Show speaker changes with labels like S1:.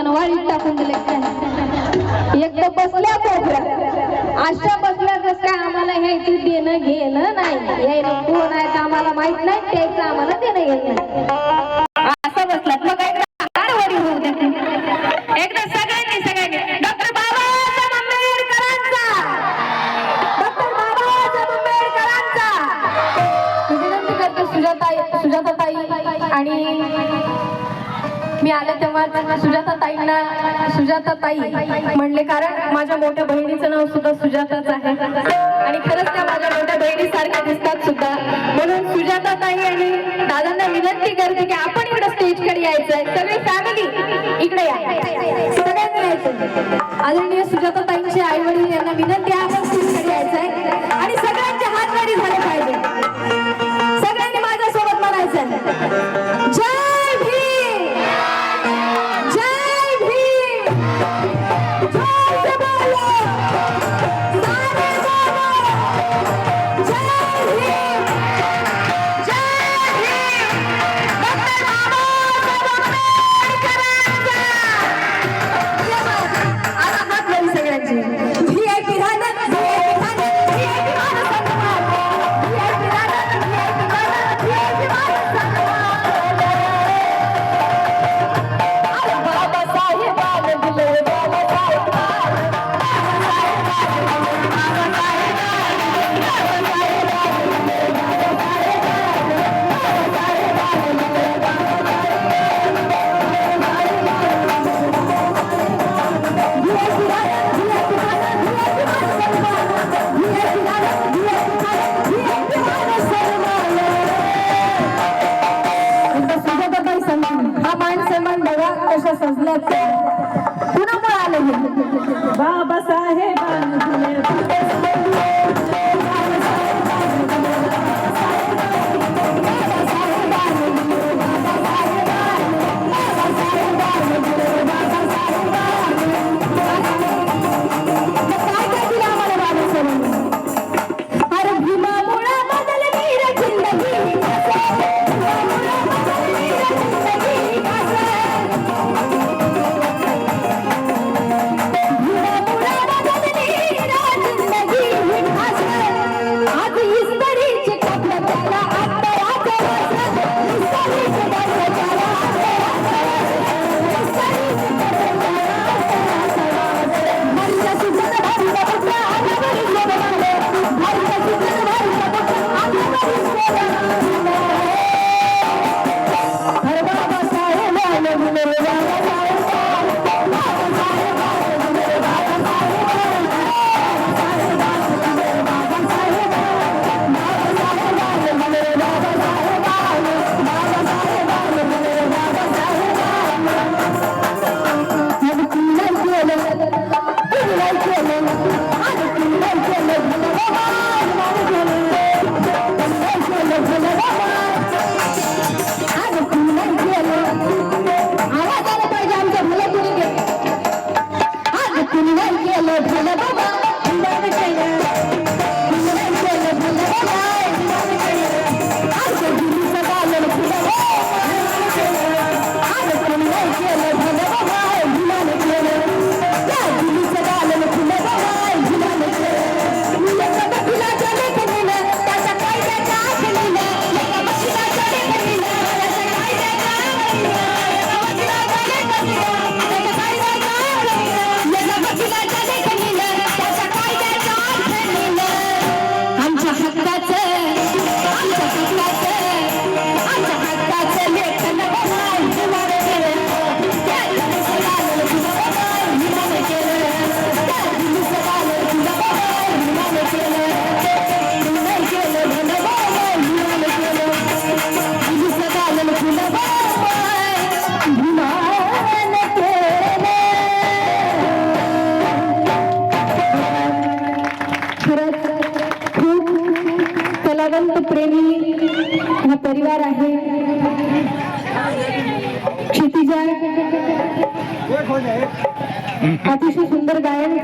S1: बनवाळीत टाकून दिले काय एक तर बसल्या कोपऱ्यात अशा बसल्या कस काय आम्हाला ह्याची देणं घेणं नाही यायला कोण आहे का आम्हाला माहित नाही त्याचं आम्हाला देणं घेणं नाही असं बसलात मग आडवडी होऊ देते एकदा सगळ्यांनी डॉक्टर बाबासाहेब आंबेडकरांचा विनंती करते सुजाताताई आणि मी आले तेव्हा सुजाताताई म्हणले कारण माझ्या मोठ्या बहिणीचं नाव सुद्धा सुजाताच आहे आणि खरंच त्या माझ्या मोठ्या बहिणीसारख्या दिसतात सुद्धा म्हणून सुजाताताई आणि दादांना विनंती करते की आपण इकडे स्टेजकडे यायचंय सगळी फॅमिली इकडे या सगळ्यांनी यायचं आदरणीय सुजाताताईंचे आई वडील यांना विनंती आहे आपण स्टेजकडे यायचंय आणि सगळ्यांचे हात वरी झाले पाहिजे सगळ्यांनी माझ्यासोबत म्हणायचंय जय भीम जय भीम जय बोलो सारे बोलो जय भीम जय भीम डॉक्टर बाबासाहेब आंबेडकरांचा आता हात वरी सगळ्यांचे व्हीआयपी राहणार सजल्यात कुणामुळे आले बाबासाहेब प्रेमी हा परिवार आहे क्षितिजा अतिशय सुंदर गायन